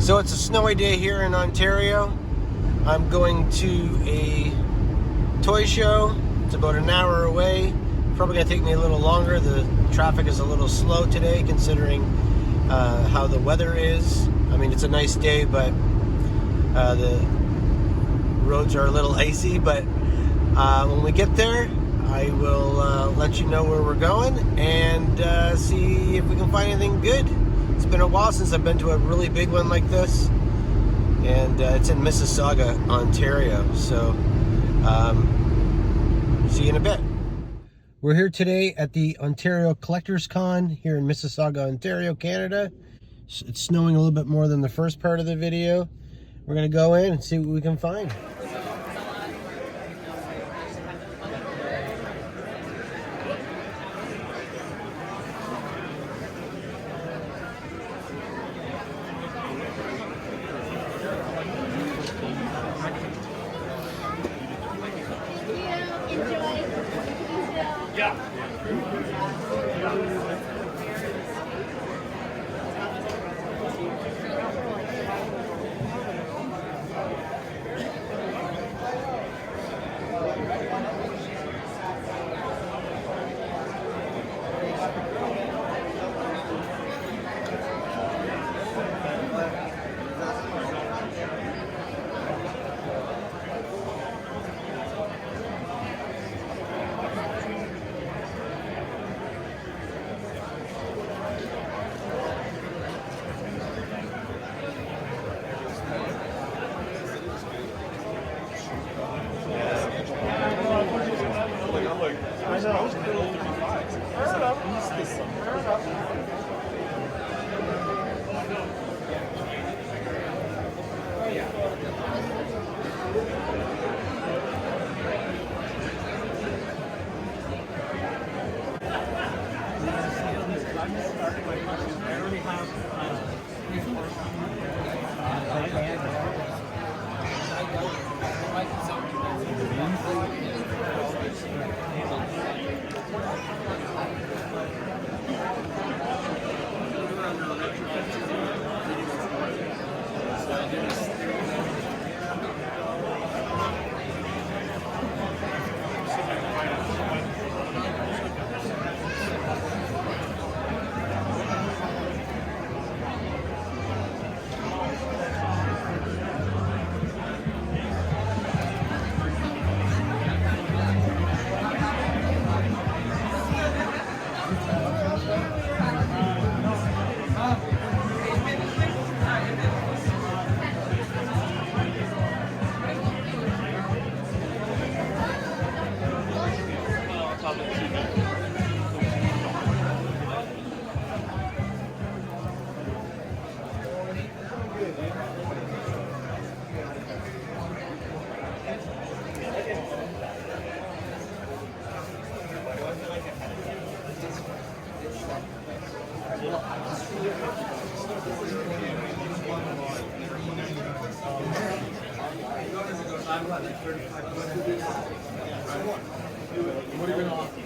So it's a snowy day here in Ontario. I'm going to a toy show. It's about an hour away. Probably going to take me a little longer. The traffic is a little slow today considering how the weather is. I mean, it's a nice day, but the roads are a little icy. But when we get there, I will let you know where we're going and see if we can find anything good. It's been a while since I've been to a really big one like this, and it's in Mississauga, Ontario. So see you in a bit. We're here today at the Ontario Collectors Con here in Mississauga, Ontario, Canada. It's snowing a little bit more than the first part of the video. We're going to go in and see what we can find.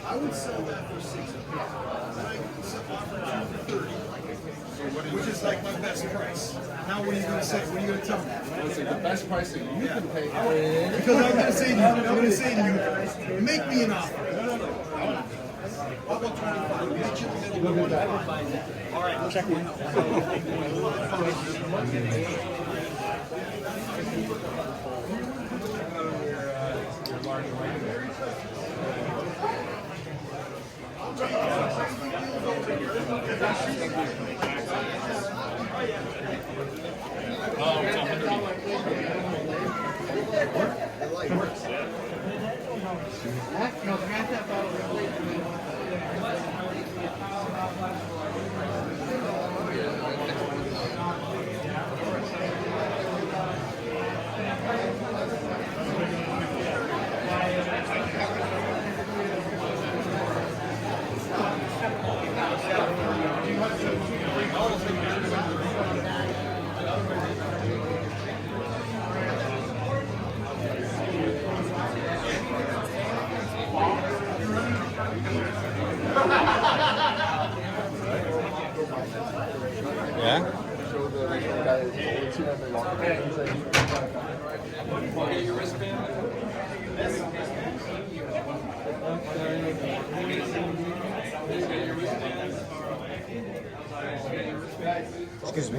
I would sell that for $6. Which is like my best price. Now what are you going to say? What are you going to tell me? Listen, the best price that you can pay. Because I'm going to say to you, make me an offer. How about 25? Meet you in the middle. All right, check one. Excuse me.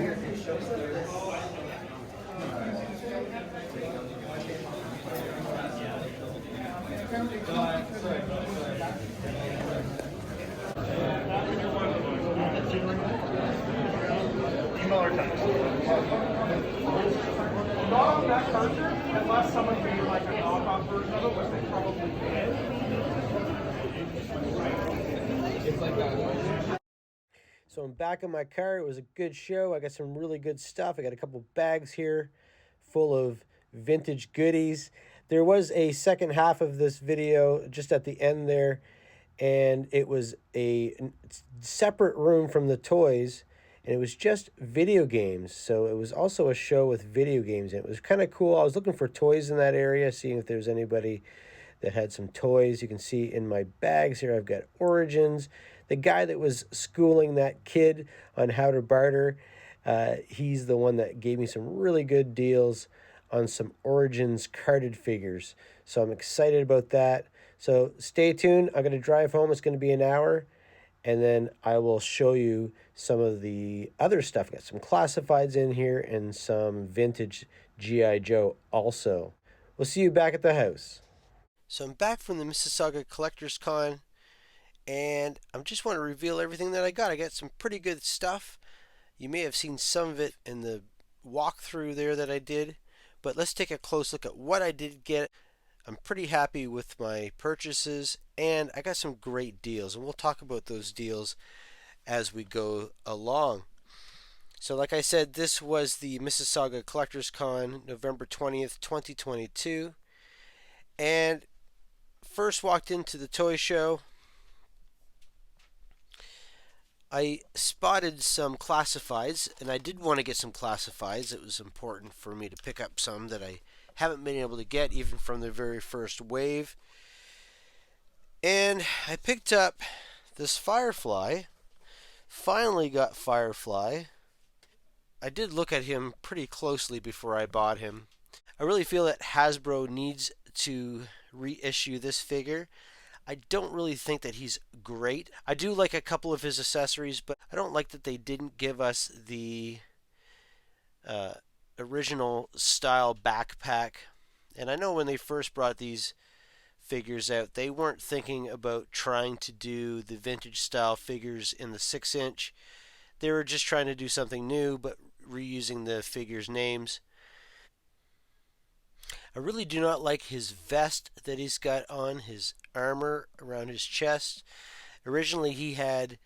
Email or text. Not on that charger, unless someone made like a knockoff version of it, which they probably did. So I'm back in my car. It was a good show. I got some really good stuff. I got a couple bags here full of vintage goodies. There was a second half of this video just at the end there, and it was a separate room from the toys, and it was just video games. So it was also a show with video games, and it was kind of cool. I was looking for toys in that area, seeing if there's anybody that had some toys. You can see in my bags here, I've got Origins. The guy that was schooling that kid on how to barter, he's the one that gave me some really good deals on some Origins carded figures. So I'm excited about that. So stay tuned. I'm going to drive home. It's going to be an hour. And then I will show you some of the other stuff. I've got some classifieds in here and some vintage G.I. Joe also. We'll see you back at the house. So I'm back from the Mississauga Collectors Con, and I just want to reveal everything that I got. I got some pretty good stuff. You may have seen some of it in the walkthrough there that I did, but let's take a close look at what I did get. I'm pretty happy with my purchases, and I got some great deals, and we'll talk about those deals as we go along. So like I said, this was the Mississauga Collectors Con, November 20th, 2022, and first walked into the toy show. I spotted some classifieds, and I did want to get some classifieds. It was important for me to pick up some that I haven't been able to get even from the very first wave. And I picked up this Firefly. Finally got Firefly. I did look at him pretty closely before I bought him. I really feel that Hasbro needs to reissue this figure. I don't really think that he's great. I do like a couple of his accessories, but I don't like that they didn't give us the original style backpack. And I know when they first brought these figures out, they weren't thinking about trying to do the vintage style figures in the 6-inch. They were just trying to do something new, but reusing the figures' names. I really do not like his vest that he's got on, his armor around his chest. Originally he had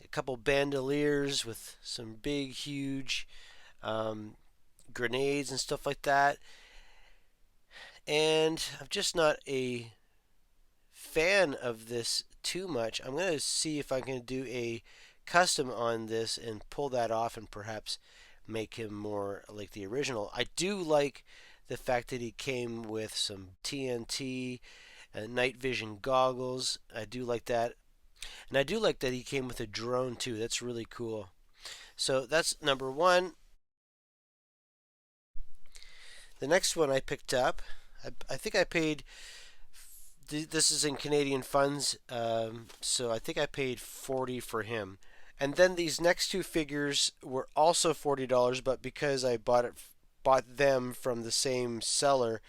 a couple bandoliers with some big, huge grenades and stuff like that. And I'm just not a fan of this too much. I'm going to see if I can do a custom on this and pull that off and perhaps make him more like the original. I do like the fact that he came with some TNT night vision goggles. I do like that. And I do like that he came with a drone too. That's really cool. So that's number one. The next one I picked up, I think I paid, this is in Canadian funds, so I think I paid $40 for him. And then these next two figures were also $40, but because I bought them from the same seller,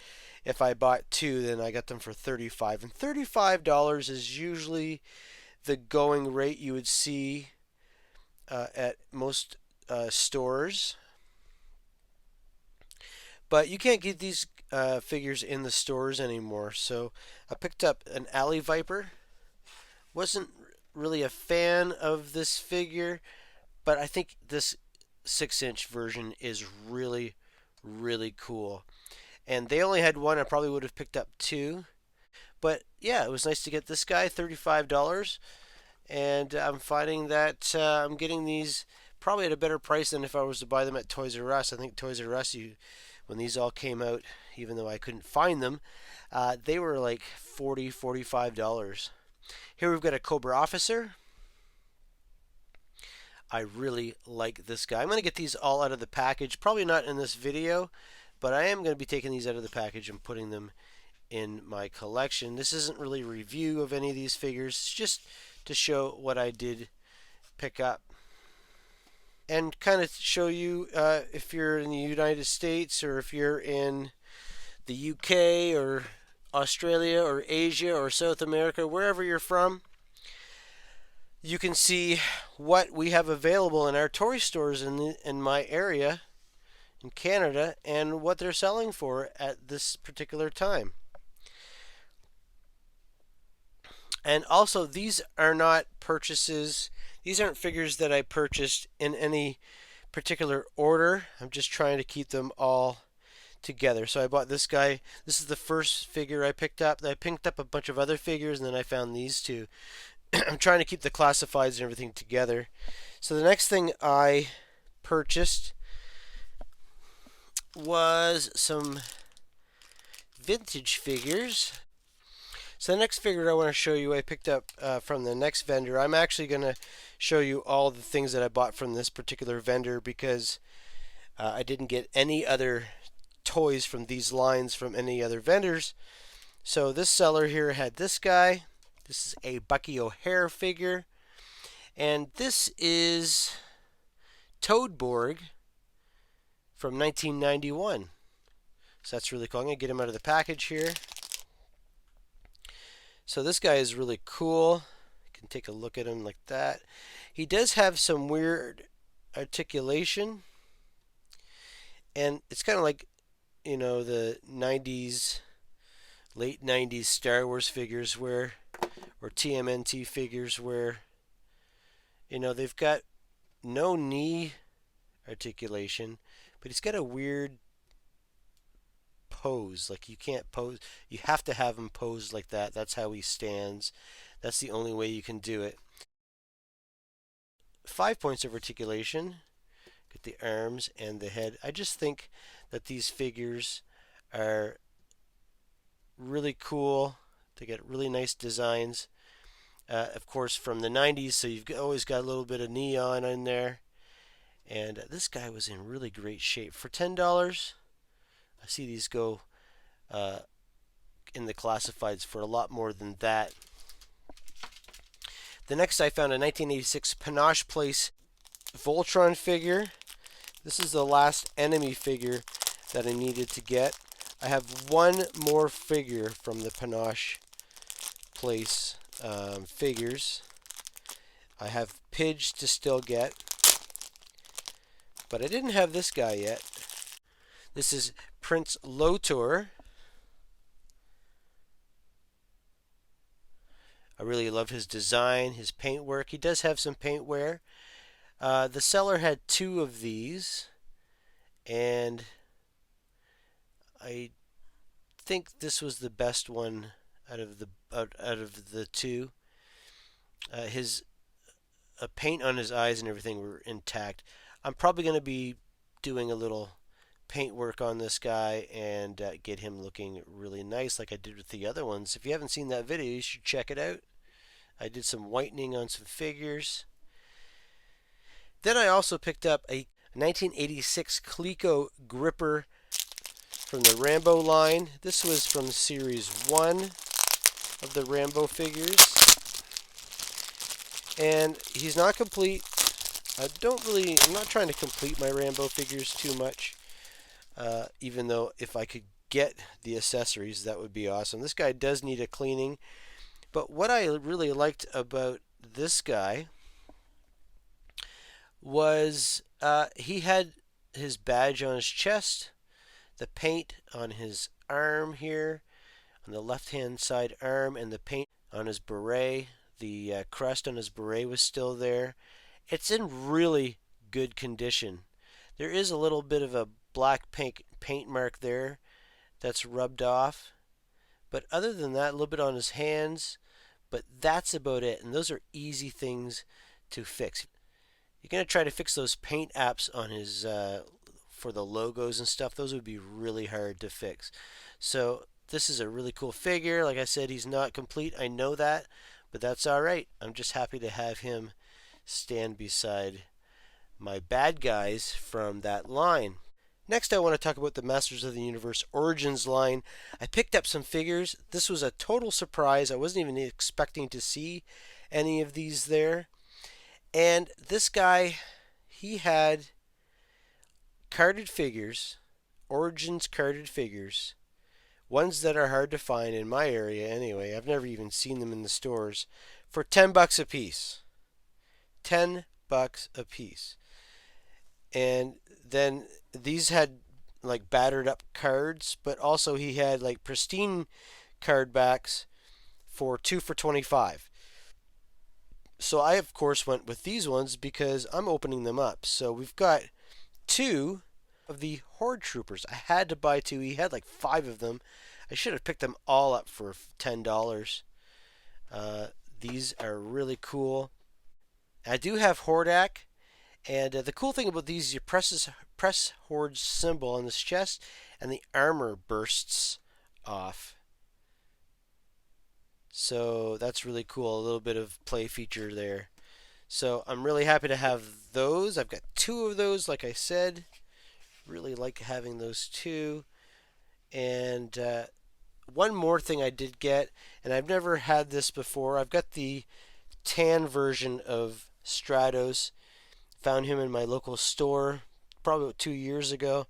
if I bought two, then I got them for $35. And $35 is usually the going rate you would see at most stores. But you can't get these figures in the stores anymore. So I picked up an Alley Viper. Wasn't really a fan of this figure, but I think this 6-inch version is really, really cool. And they only had one. I probably would have picked up two. But yeah, it was nice to get this guy, $35. And I'm finding that I'm getting these probably at a better price than if I was to buy them at Toys R Us. I think Toys R Us, when these all came out, even though I couldn't find them, they were like $40, $45. Here we've got a Cobra Officer. I really like this guy. I'm going to get these all out of the package. Probably not in this video, but I am going to be taking these out of the package and putting them in my collection. This isn't really a review of any of these figures. It's just to show what I did pick up. And kind of show you if you're in the United States or if you're in the UK or Australia or Asia or South America, wherever you're from, you can see what we have available in our toy stores in my area in Canada and what they're selling for at this particular time. And also, these are not purchases. These aren't figures that I purchased in any particular order. I'm just trying to keep them all together. So I bought this guy. This is the first figure I picked up. I picked up a bunch of other figures, and then I found these two. I'm trying to keep the classifieds and everything together. So the next thing I purchased was some vintage figures. So the next figure I want to show you I picked up from the next vendor. I'm actually going to show you all the things that I bought from this particular vendor because I didn't get any other toys from these lines from any other vendors. So this seller here had this guy. This is a Bucky O'Hare figure. And this is Toadborg from 1991. So that's really cool. I'm going to get him out of the package here. So this guy is really cool. You can take a look at him like that. He does have some weird articulation. And it's kind of like, you know, the 90s, late 90s Star Wars figures where, or TMNT figures where, you know, they've got no knee articulation, but he's got a weird pose. Like you can't pose, you have to have him posed like that. That's how he stands. That's the only way you can do it. 5 points of articulation. Get the arms and the head. I just think that these figures are really cool. They get really nice designs. Of course, from the 90s, so you've always got a little bit of neon in there. And this guy was in really great shape. For $10, I see these go in the classifieds for a lot more than that. The next I found a 1986 Panache Place Voltron figure. This is the last enemy figure that I needed to get. I have one more figure from the Panache Place figures. I have Pidge to still get, but I didn't have this guy yet. This is Prince Lotor. I really love his design, his paintwork. He does have some paint wear. The seller had two of these, and I think this was the best one out of the two. His paint on his eyes and everything were intact. I'm probably going to be doing a little paint work on this guy and get him looking really nice like I did with the other ones. If you haven't seen that video, you should check it out. I did some whitening on some figures. Then I also picked up a 1986 Coleco gripper from the Rambo line. This was from series 1 of the Rambo figures. And he's not complete. I'm not trying to complete my Rambo figures too much. Even though if I could get the accessories, that would be awesome. This guy does need a cleaning. But what I really liked about this guy was he had his badge on his chest, the paint on his arm here, on the left-hand side arm, and the paint on his beret. The crest on his beret was still there. It's in really good condition. There is a little bit of a black paint mark there that's rubbed off. But other than that, a little bit on his hands. But that's about it. And those are easy things to fix. You're going to try to fix those paint apps on his for the logos and stuff. Those would be really hard to fix. So this is a really cool figure. Like I said, he's not complete. I know that. But that's alright. I'm just happy to have him stand beside my bad guys from that line. Next, I want to talk about the Masters of the Universe Origins line. I picked up some figures. This was a total surprise. I wasn't even expecting to see any of these there. And this guy, he had carded figures, Origins carded figures, ones that are hard to find in my area anyway. I've never even seen them in the stores, for $10 a piece. $10 a piece. And then these had like battered up cards, but also he had like pristine card backs for 2 for $25. So I of course went with these ones because I'm opening them up. So we've got 2 of the Horde Troopers. I had to buy 2. He had like 5 of them. I should have picked them all up for $10. These are really cool. I do have Hordak. And the cool thing about these is you press Horde's symbol on his chest and the armor bursts off. So that's really cool. A little bit of play feature there. So I'm really happy to have those. I've got 2 of those, like I said. Really like having those 2. And one more thing I did get, and I've never had this before. I've got the tan version of Stratos. Found him in my local store probably about 2 years ago.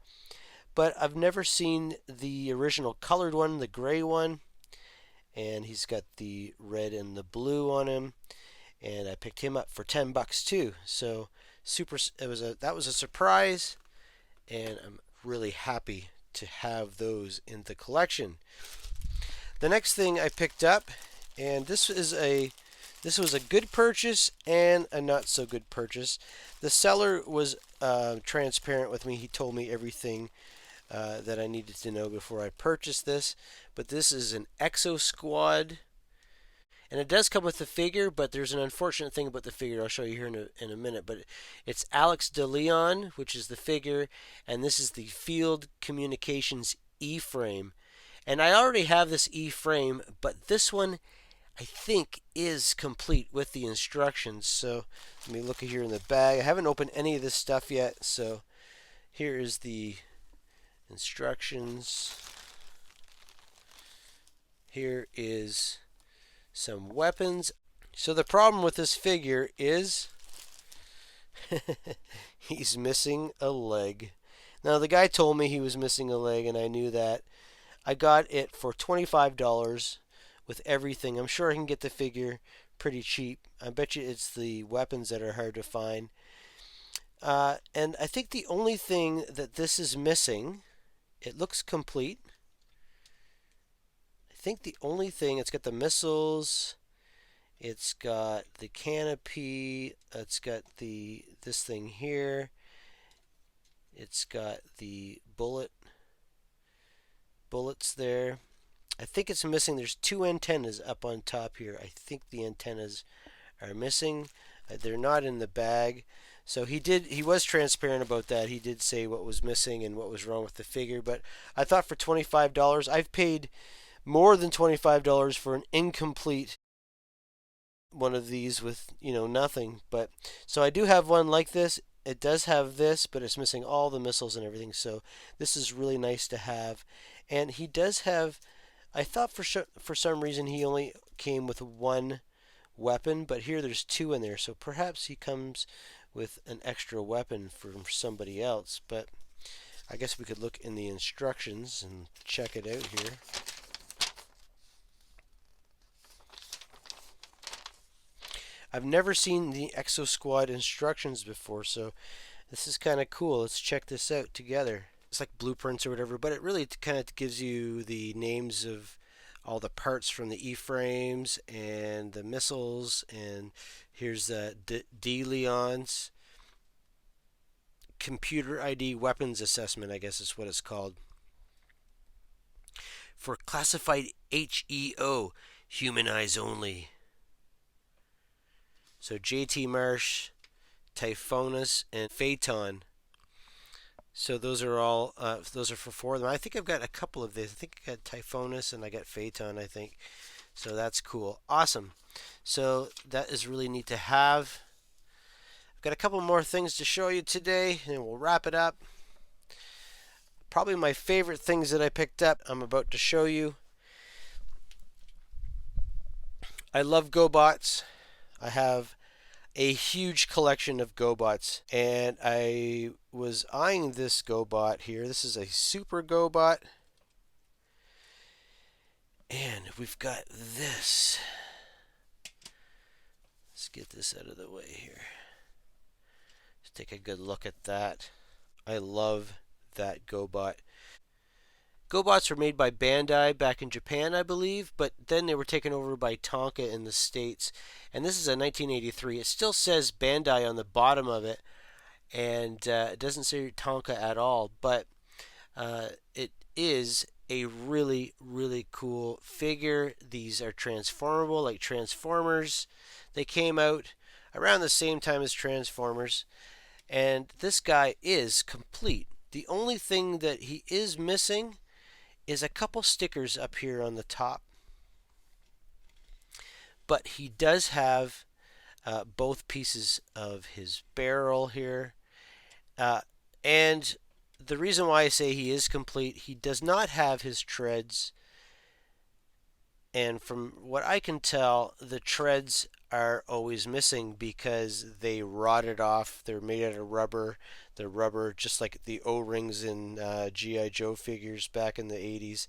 But I've never seen the original colored one, the gray one. And he's got the red and the blue on him. And I picked him up for $10 too. So that was a surprise. And I'm really happy to have those in the collection. The next thing I picked up, and this was a good purchase and a not so good purchase. The seller was transparent with me. He told me everything that I needed to know before I purchased this. But this is an Exo Squad. And it does come with the figure, but there's an unfortunate thing about the figure I'll show you here in a minute. But it's Alex DeLeon, which is the figure, and this is the Field Communications E-frame. And I already have this E-frame, but this one I think is complete with the instructions. So let me look here in the bag. I haven't opened any of this stuff yet, so here is the instructions. Here is some weapons. So the problem with this figure is he's missing a leg. Now the guy told me he was missing a leg, and I knew that. I got it for $25 with everything. I'm sure I can get the figure pretty cheap. I bet you it's the weapons that are hard to find. And I think the only thing that this is missing, it looks complete. I think the only thing, it's got the missiles, it's got the canopy, it's got this thing here, it's got the bullets there. I think it's missing. There's 2 antennas up on top here. I think the antennas are missing. They're not in the bag. So he was transparent about that. He did say what was missing and what was wrong with the figure. But I thought for $25, I've paid more than $25 for an incomplete one of these with, nothing. But so I do have one like this. It does have this, but it's missing all the missiles and everything. So this is really nice to have. And he does have, I thought for some reason he only came with 1 weapon, but here there's 2 in there. So perhaps he comes with an extra weapon from somebody else. But I guess we could look in the instructions and check it out here. I've never seen the Exo Squad instructions before, so this is kind of cool. Let's check this out together. It's like blueprints or whatever, but it really kind of gives you the names of all the parts from the E-frames and the missiles. And here's DeLeon's Computer ID Weapons Assessment, I guess is what it's called. For classified HEO, human eyes only. So JT Marsh, Typhonus, and Phaeton. So those are all, those are for 4 of them. I think I've got a couple of these. I think I got Typhonus and I got Phaeton, I think. So that's cool. Awesome. So that is really neat to have. I've Got a couple more things to show you today, and we'll wrap it up. Probably my favorite things that I picked up, I'm about to show you. I love GoBots. I have a huge collection of GoBots, and I was eyeing this GoBot here. This is a Super GoBot, and we've got this. Let's get this out of the way here. Let's take a good look at that. I love that GoBot. GoBots were made by Bandai back in Japan, I believe, but then they were taken over by Tonka in the States. And this is a 1983. It still says Bandai on the bottom of it, and it doesn't say Tonka at all, but it is a really, really cool figure. These are transformable, like Transformers. They came out around the same time as Transformers, and this guy is complete. The only thing that he is missing is a couple stickers up here on the top, but he does have both pieces of his barrel here, and the reason why I say he is complete, he does not have his treads, and from what I can tell, the treads are always missing because they rotted off. They're made out of rubber. They're rubber, just like the O-rings in G.I. Joe figures back in the 80s.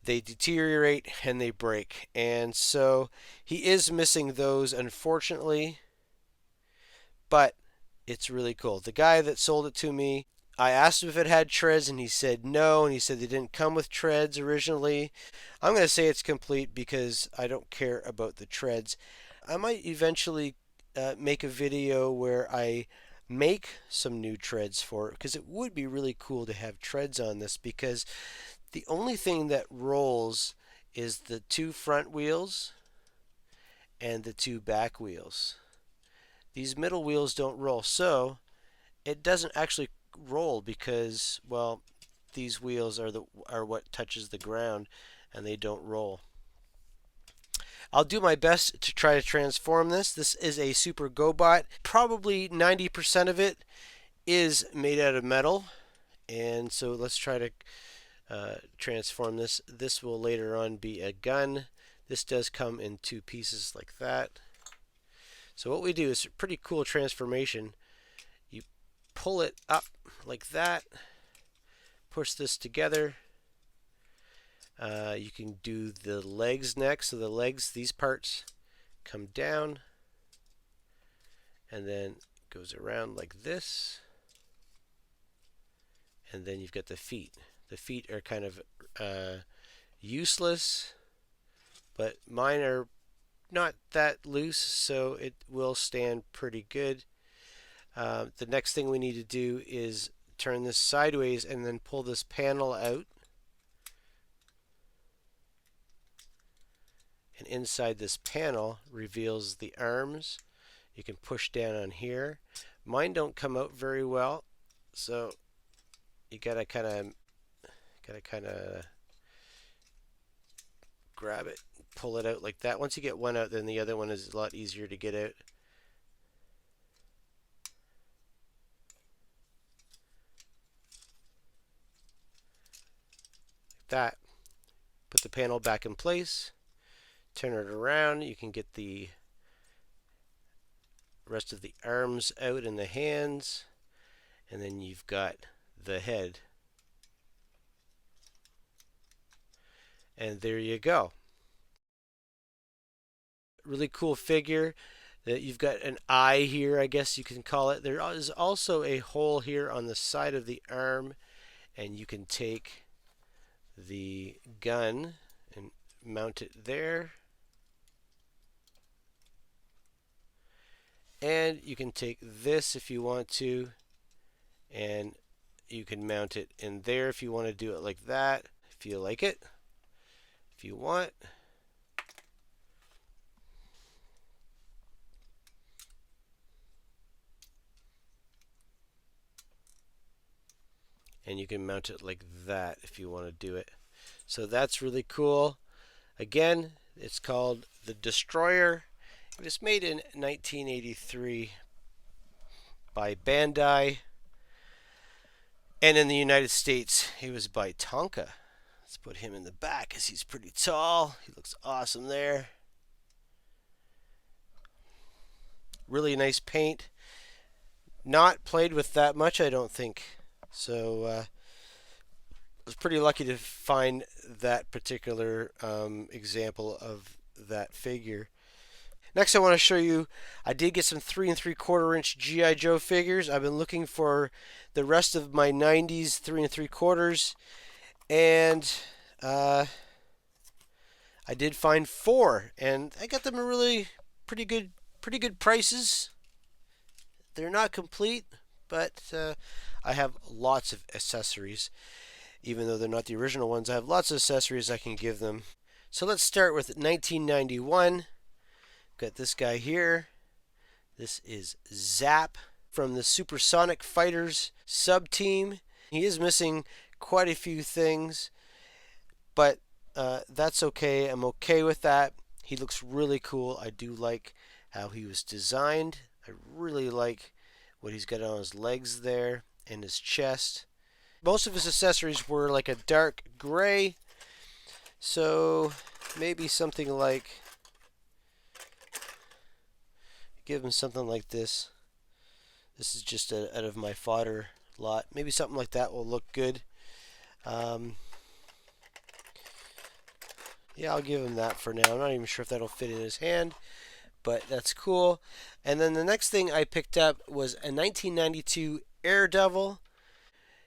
They deteriorate and they break, and so he is missing those, unfortunately, but it's really cool. The guy that sold it to me, I asked him if it had treads, and he said no, and he said they didn't come with treads originally. I'm going to say it's complete because I don't care about the treads. I might eventually make a video where I make some new treads for it, because it would be really cool to have treads on this, because the only thing that rolls is the two front wheels and the two back wheels. These middle wheels don't roll, so it doesn't actually roll because, well, these wheels are what touches the ground, and they don't roll. I'll do my best to try to transform this. This is a Super GoBot. Probably 90% of it is made out of metal, and so let's try to transform this. This will later on be a gun. This does come in two pieces like that. So what we do is a pretty cool transformation. You pull it up like that, push this together. You can do the legs next. So the legs, these parts come down and then goes around like this, and then you've got the feet. The feet are kind of useless, but mine are not that loose, so it will stand pretty good. The next thing we need to do is turn this sideways and then pull this panel out. And inside this panel reveals the arms. You can push down on here. Mine don't come out very well, so you gotta kind of grab it, pull it out like that. Once you get one out, then the other one is a lot easier to get out. Like that. Put the panel back in place. Turn it around. You can get the rest of the arms out and the hands, and then you've got the head. And there you go. Really cool figure. That you've got an eye here, I guess you can call it. There is also a hole here on the side of the arm, and you can take the gun and mount it there. And you can take this if you want to, and you can mount it in there if you want to do it like that, if you like it. If you want. And you can mount it like that if you want to do it. So that's really cool. Again, it's called the Destroyer. It was made in 1983. by Bandai. And in the United States, he was by Tonka. Let's put him in the back because he's pretty tall. He looks awesome there. Really nice paint. Not played with that much, I don't think. So I was pretty lucky to find that particular example of that figure. Next, I want to show you, I did get some 3 3/4 inch G.I. Joe figures. I've been looking for the rest of my 90s 3 3/4, and I did find 4, and I got them at really pretty good prices. They're not complete, but I have lots of accessories. Even though they're not the original ones, I have lots of accessories I can give them. So let's start with 1991. Got this guy here. This is Zap from the Supersonic Fighters sub-team. He is missing quite a few things, but that's okay. I'm okay with that. He looks really cool. I do like how he was designed. I really like what he's got on his legs there and his chest. Most of his accessories were like a dark gray, so maybe something like, give him something like this. This is just out of my fodder lot. Maybe something like that will look good. Yeah, I'll give him that for now. I'm not even sure if that'll fit in his hand, but that's cool. And then the next thing I picked up was a 1992 Daredevil.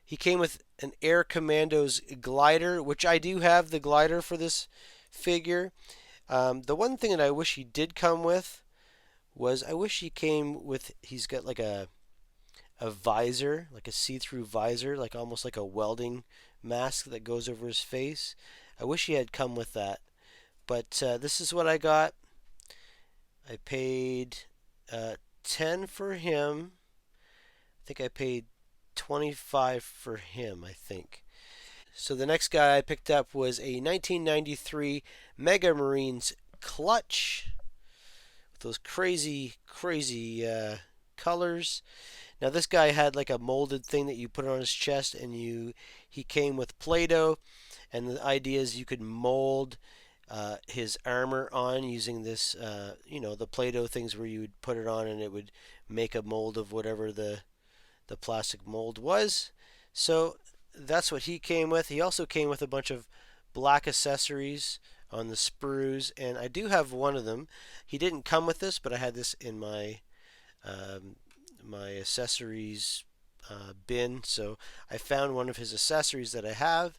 He came with an Air Commandos glider, which I do have the glider for this figure. The one thing that I wish he did come with was, I wish he came with, he's got like a visor, like a see-through visor, like almost like a welding mask that goes over his face. I wish he had come with that. But this is what I got. I paid 10 for him. I think I paid 25 for him, I think. So the next guy I picked up was a 1993 Mega Marines clutch with those crazy colors. Now this guy had like a molded thing that you put on his chest, and he came with Play-Doh, and the idea is you could mold his armor on using this, the Play-Doh things where you would put it on and it would make a mold of whatever the plastic mold was. So that's what he came with. He also came with a bunch of black accessories on the sprues, and I do have one of them. He didn't come with this, but I had this in my my accessories bin, so I found one of his accessories that I have.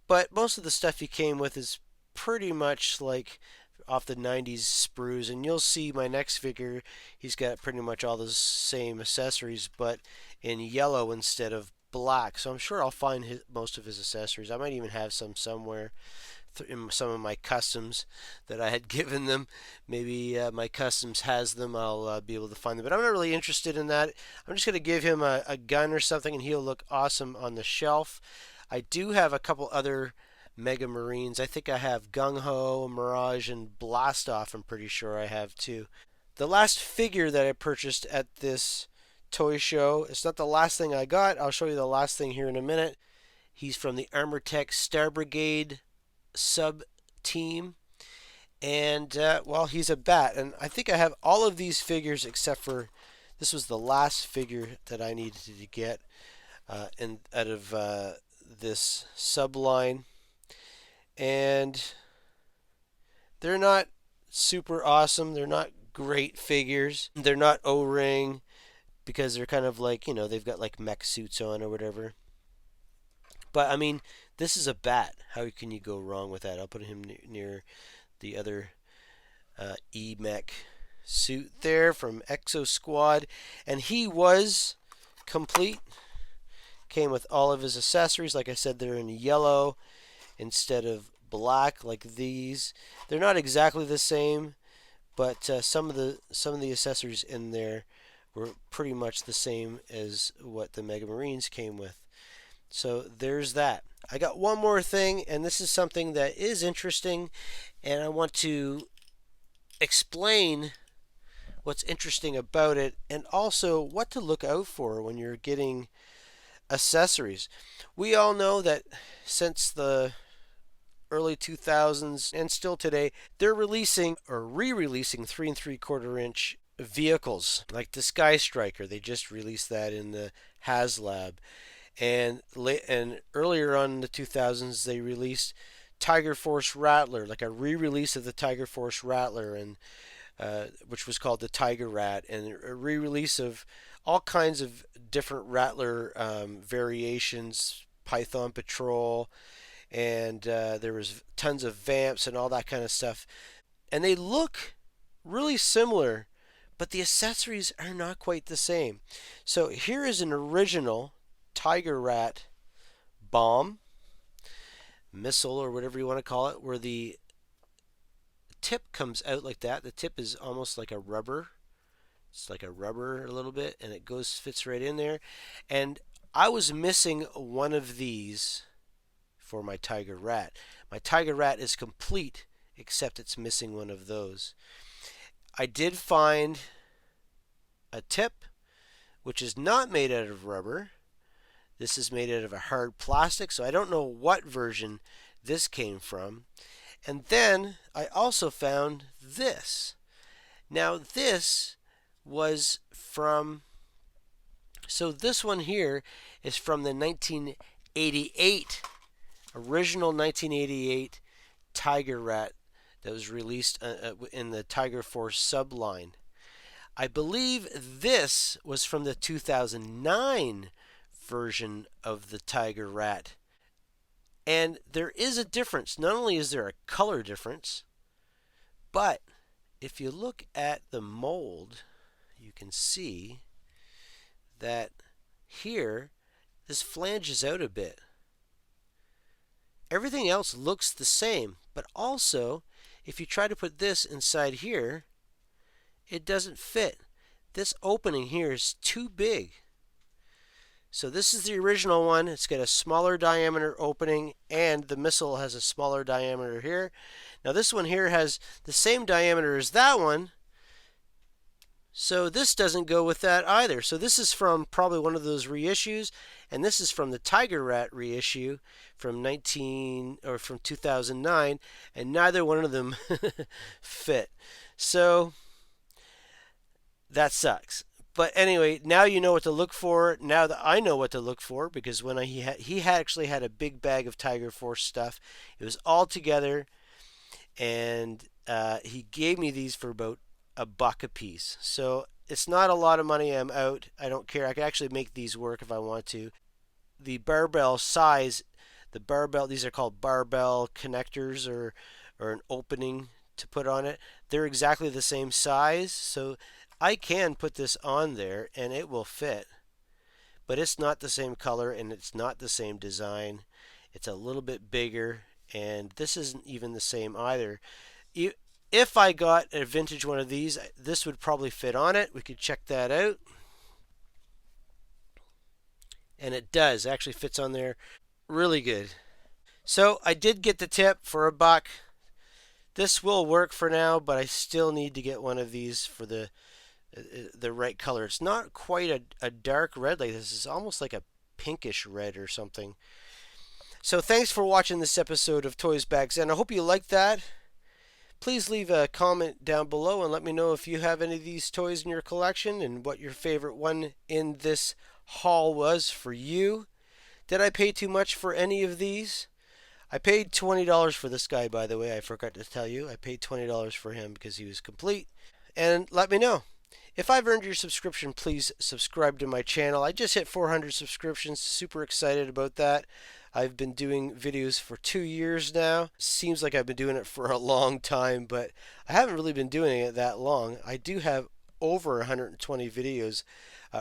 But most of the stuff he came with is pretty much like off the 90s sprues, and you'll see my next figure, he's got pretty much all the same accessories, but in yellow instead of black. So I'm sure I'll find most of his accessories. I might even have some somewhere in some of my customs that I had given them. Maybe my customs has them. I'll be able to find them, but I'm not really interested in that. I'm just going to give him a gun or something, and he'll look awesome on the shelf. I do have a couple other Mega Marines. I think I have Gung Ho, Mirage, and Blast Off. I'm pretty sure I have too. The last figure that I purchased at this toy show, it's not the last thing I got. I'll show you the last thing here in a minute. He's from the Armor Tech Star Brigade sub team, and well, he's a bat, and I think I have all of these figures except for this was the last figure that I needed to get out of this sub line. And they're not super awesome. They're not great figures. They're not O-ring because they're kind of like, they've got like mech suits on or whatever. But I mean, this is a bat. How can you go wrong with that? I'll put him near the other E-mech suit there from Exo Squad. And he was complete. Came with all of his accessories. Like I said, they're in yellow instead of black like these. They're not exactly the same, but some of the accessories in there were pretty much the same as what the Mega Marines came with. So there's that. I got one more thing, and this is something that is interesting, and I want to explain what's interesting about it, and also what to look out for when you're getting accessories. We all know that since the early 2000s and still today, they're releasing or re-releasing 3 3/4 inch vehicles like the Sky Striker. They just released that in the HasLab, and earlier on in the 2000s they released Tiger Force Rattler, like a re-release of the Tiger Force Rattler, and which was called the Tiger Rat, and a re-release of all kinds of different Rattler variations, Python Patrol, and there was tons of vamps and all that kind of stuff. And they look really similar, but the accessories are not quite the same. So here is an original Tiger Rat bomb, missile, or whatever you want to call it, where the tip comes out like that. The tip is almost like a rubber. It's like a rubber a little bit, and it fits right in there. And I was missing one of these for my Tiger Rat. My Tiger Rat is complete, except it's missing one of those. I did find a tip, which is not made out of rubber. This is made out of a hard plastic, so I don't know what version this came from. And then I also found this. Now this was from, so this one here is from the 1988, original 1988 Tiger Rat that was released in the Tiger Force subline. I believe this was from the 2009 version of the Tiger Rat. And there is a difference. Not only is there a color difference, but if you look at the mold, you can see that here this flanges out a bit. Everything else looks the same, but also if you try to put this inside here, it doesn't fit. This opening here is too big. So this is the original one. It's got a smaller diameter opening, and the missile has a smaller diameter here. Now this one here has the same diameter as that one, so this doesn't go with that either. So this is from probably one of those reissues, and this is from the Tiger Rat reissue from 2009, and neither one of them fit. So that sucks. But anyway, now you know what to look for. Now that I know what to look for, because when he actually had a big bag of Tiger Force stuff. It was all together, and he gave me these for about $1 a piece. So it's not a lot of money. I'm out. I don't care. I can actually make these work if I want to. The barbell size, these are called barbell connectors, or an opening to put on it. They're exactly the same size, so I can put this on there and it will fit, but it's not the same color and it's not the same design. It's a little bit bigger, and this isn't even the same either. If I got a vintage one of these, this would probably fit on it. We could check that out. And it does. It actually fits on there really good. So I did get the tip for $1. This will work for now, but I still need to get one of these for the right color. It's not quite a dark red like this. It's almost like a pinkish red or something. So thanks for watching this episode of Toysbackzen. I hope you liked that. Please leave a comment down below and let me know if you have any of these toys in your collection and what your favorite one in this haul was for you. Did I pay too much for any of these? I paid $20 for this guy, by the way. I forgot to tell you. I paid $20 for him because he was complete. And let me know. If I've earned your subscription, please subscribe to my channel. I just hit 400 subscriptions. Super excited about that. I've been doing videos for 2 years now. Seems like I've been doing it for a long time, but I haven't really been doing it that long. I do have over 120 videos,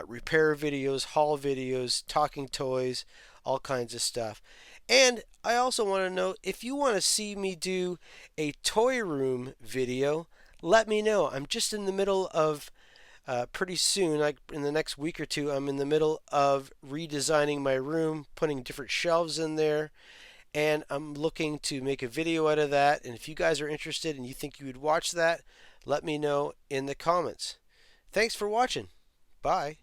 repair videos, haul videos, talking toys, all kinds of stuff. And I also want to know, if you want to see me do a toy room video, let me know. I'm just in the middle of pretty soon, like in the next week or two, I'm in the middle of redesigning my room, putting different shelves in there, and I'm looking to make a video out of that. And if you guys are interested and you think you would watch that, let me know in the comments. Thanks for watching. Bye.